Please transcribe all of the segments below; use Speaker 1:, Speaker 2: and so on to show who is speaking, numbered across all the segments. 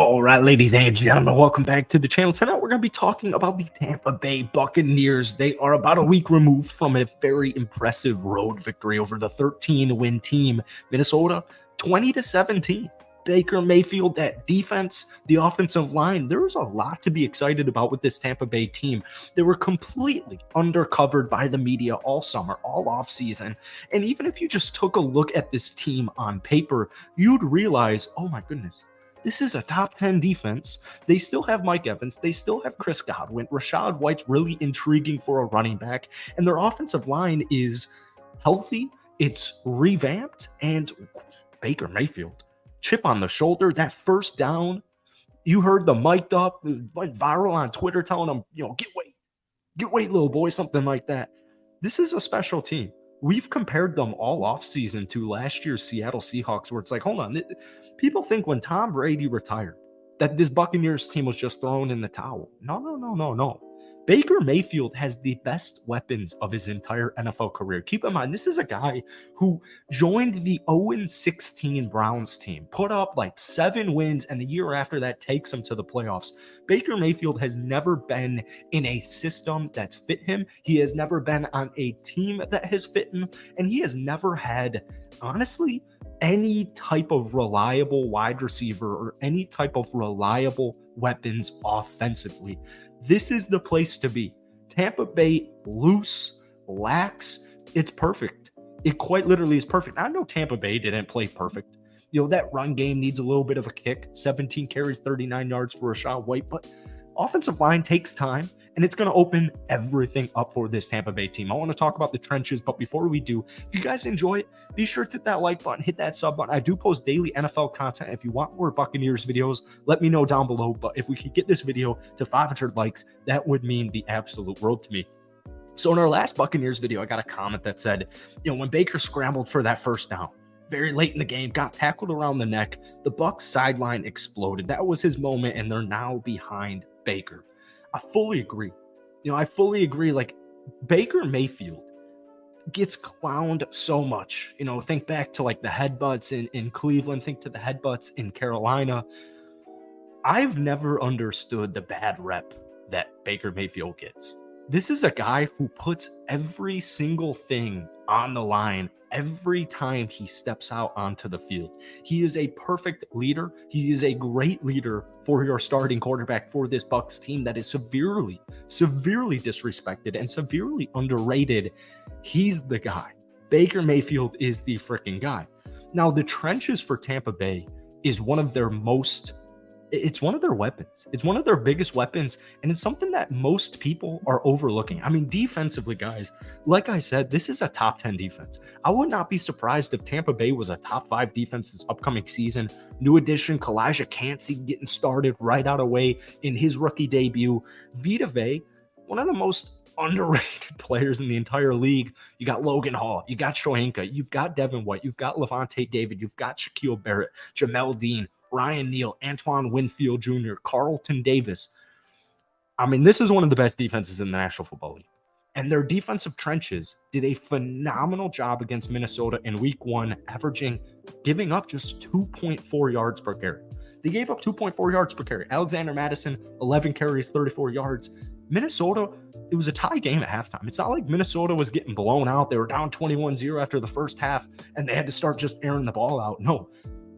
Speaker 1: All right, ladies and gentlemen, welcome back to the channel. Tonight, we're going to be talking about the Tampa Bay Buccaneers. They are about a week removed from a very impressive road victory over the 13-win team, Minnesota, 20-17. Baker Mayfield, that defense, the offensive line, there was a lot to be excited about with this Tampa Bay team. They were completely undercovered by the media all summer, all offseason. And even if you just took a look at this team on paper, you'd realize, oh my goodness, this is a top 10 defense. They still have Mike Evans. They still have Chris Godwin. Rashad White's really intriguing for a running back. And their offensive line is healthy. It's revamped. And Baker Mayfield, chip on the shoulder, that first down, you heard the mic'd up, went viral on Twitter telling them, get weight, little boy, something like that. This is a special team. We've compared them all offseason to last year's Seattle Seahawks, where it's like, hold on, people think when Tom Brady retired that this Buccaneers team was just thrown in the towel. No. Baker Mayfield has the best weapons of his entire NFL career. Keep in mind, this is a guy who joined the 0-16 Browns team, put up like 7 wins, and the year after that takes him to the playoffs. Baker Mayfield has never been in a system that's fit him. He has never been on a team that has fit him, and he has never had, honestly, any type of reliable wide receiver or any type of reliable weapons offensively. This is the place to be. Tampa Bay, loose, lax, it's perfect. It quite literally is perfect. I know Tampa Bay didn't play perfect. That run game needs a little bit of a kick. 17 carries, 39 yards for Rashad White, but offensive line takes time, and it's going to open everything up for this Tampa Bay team. I want to talk about the trenches, but before we do, if you guys enjoy it, be sure to hit that like button, hit that sub button. I do post daily NFL content. If you want more Buccaneers videos, let me know down below. But if we could get this video to 500 likes, that would mean the absolute world to me. So in our last Buccaneers video, I got a comment that said, when Baker scrambled for that first down, very late in the game, got tackled around the neck, the Bucs sideline exploded. That was his moment, and they're now behind Baker. I fully agree. I fully agree. Like, Baker Mayfield gets clowned so much. Think back to like the headbutts in Cleveland, think to the headbutts in Carolina. I've never understood the bad rep that Baker Mayfield gets. This is a guy who puts every single thing on the line every time he steps out onto the field. He is a perfect leader. He is a great leader for your starting quarterback for this Bucs team that is severely disrespected and severely underrated. He's the guy. Baker Mayfield is the freaking guy. Now, the trenches for Tampa Bay is one of their weapons. It's one of their biggest weapons, and it's something that most people are overlooking. I mean, defensively, guys, like I said, this is a top 10 defense. I would not be surprised if Tampa Bay was a top 5 defense this upcoming season. New addition, Kalijah Cansey getting started right out of the way in his rookie debut. Vita Vea, one of the most underrated players in the entire league. You got Logan Hall, you got Shoyinka, you've got Devin White, you've got Levante David, you've got Shaquille Barrett, Jamel Dean, Ryan Neal, Antoine Winfield Jr., Carlton Davis. I mean, this is one of the best defenses in the National Football League. And their defensive trenches did a phenomenal job against Minnesota in week 1, giving up just 2.4 yards per carry. They gave up 2.4 yards per carry. Alexander Mattison, 11 carries, 34 yards. Minnesota, it was a tie game at halftime. It's not like Minnesota was getting blown out. They were down 21-0 after the first half, and they had to start just airing the ball out. No.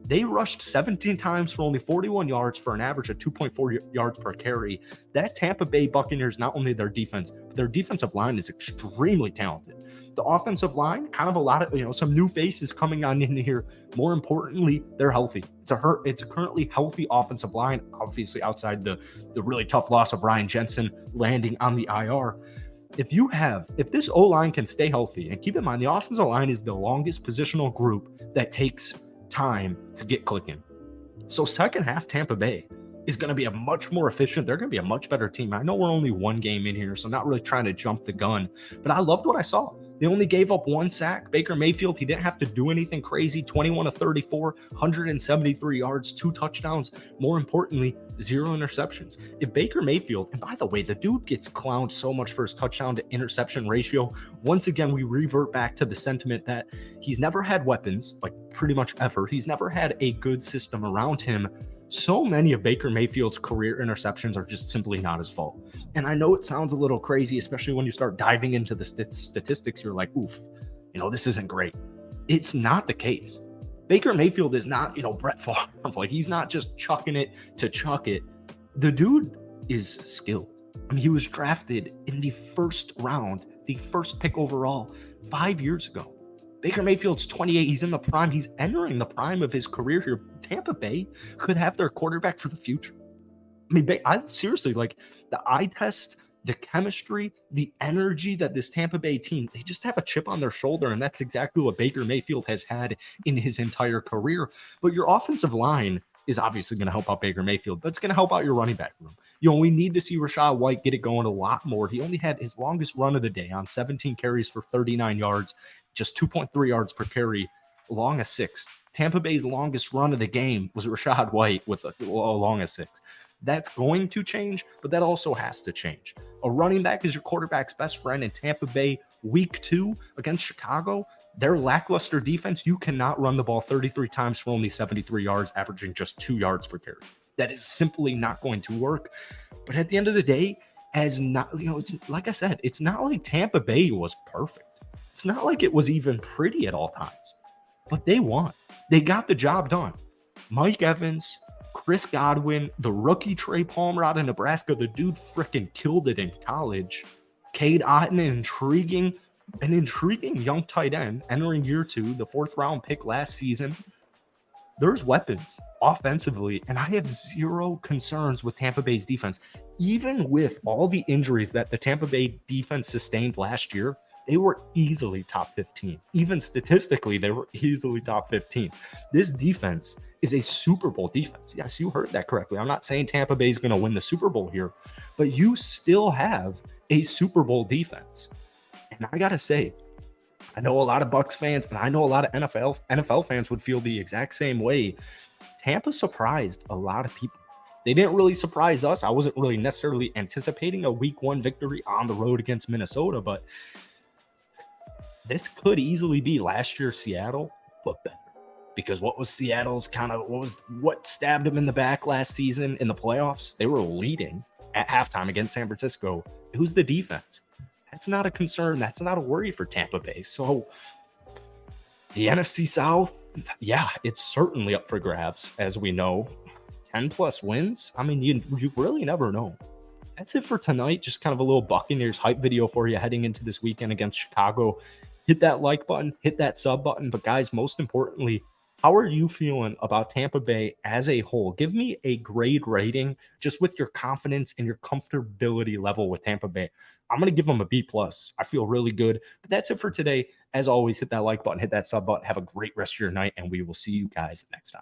Speaker 1: They rushed 17 times for only 41 yards for an average of 2.4 yards per carry. That Tampa Bay Buccaneers, not only their defense, but their defensive line is extremely talented. The offensive line, kind of a lot of, some new faces coming on in here. More importantly, they're healthy. It's a currently healthy offensive line, obviously outside the really tough loss of Ryan Jensen landing on the IR. If this O-line can stay healthy, and keep in mind, the offensive line is the longest positional group that takes time to get clicking. So second half, Tampa Bay is going to be a much more efficient. They're going to be a much better team. I know we're only 1 game in here, so not really trying to jump the gun, but I loved what I saw. They only gave up 1 sack. Baker Mayfield, he didn't have to do anything crazy. 21 of 34, 173 yards, 2 touchdowns. More importantly, 0 interceptions. If Baker Mayfield, and by the way, the dude gets clowned so much for his touchdown to interception ratio. Once again, we revert back to the sentiment that he's never had weapons, like pretty much ever. He's never had a good system around him. So many of Baker Mayfield's career interceptions are just simply not his fault. And I know it sounds a little crazy, especially when you start diving into the statistics. You're like, oof, this isn't great. It's not the case. Baker Mayfield is not, Brett Favre. Like, he's not just chucking it to chuck it. The dude is skilled. I mean, he was drafted in the first round, the first pick overall 5 years ago. Baker Mayfield's 28. He's in the prime. He's entering the prime of his career here. Tampa Bay could have their quarterback for the future. I mean, I seriously, like, the eye test, the chemistry, the energy that this Tampa Bay team, they just have a chip on their shoulder, and that's exactly what Baker Mayfield has had in his entire career. But your offensive line is obviously going to help out Baker Mayfield, but it's going to help out your running back room. We need to see Rachaad White get it going a lot more. He only had his longest run of the day on 17 carries for 39 yards, just 2.3 yards per carry, long as 6. Tampa Bay's longest run of the game was Rachaad White with a long as 6. That's going to change, but that also has to change. A running back is your quarterback's best friend in Tampa Bay week 2 against Chicago. Their lackluster defense, you cannot run the ball 33 times for only 73 yards, averaging just 2 yards per carry. That is simply not going to work. But at the end of the day, it's like I said, it's not like Tampa Bay was perfect. It's not like it was even pretty at all times. But they won. They got the job done. Mike Evans, Chris Godwin, the rookie Trey Palmer out of Nebraska, the dude freaking killed it in college. Cade Otton, an intriguing young tight end entering year 2, the 4th round pick last season. There's weapons offensively, and I have zero concerns with Tampa Bay's defense. Even with all the injuries that the Tampa Bay defense sustained last year, they were easily top 15. Even statistically, they were easily top 15. This defense is a Super Bowl defense. Yes, you heard that correctly. I'm not saying Tampa Bay is going to win the Super Bowl here, but you still have a Super Bowl defense. And I got to say, I know a lot of Bucs fans, and I know a lot of NFL fans would feel the exact same way. Tampa surprised a lot of people. They didn't really surprise us. I wasn't really necessarily anticipating a week 1 victory on the road against Minnesota, but this could easily be last year's Seattle, but better. Because what was Seattle's what stabbed them in the back last season in the playoffs? They were leading at halftime against San Francisco. Who's the defense? That's not a concern. That's not a worry for Tampa Bay. So the NFC South, yeah, it's certainly up for grabs, as we know. 10 plus wins. I mean, you really never know. That's it for tonight. Just kind of a little Buccaneers hype video for you heading into this weekend against Chicago. Hit that like button, hit that sub button. But guys, most importantly, how are you feeling about Tampa Bay as a whole? Give me a grade rating just with your confidence and your comfortability level with Tampa Bay. I'm going to give them a B+. I feel really good. But that's it for today. As always, hit that like button, hit that sub button. Have a great rest of your night, and we will see you guys next time.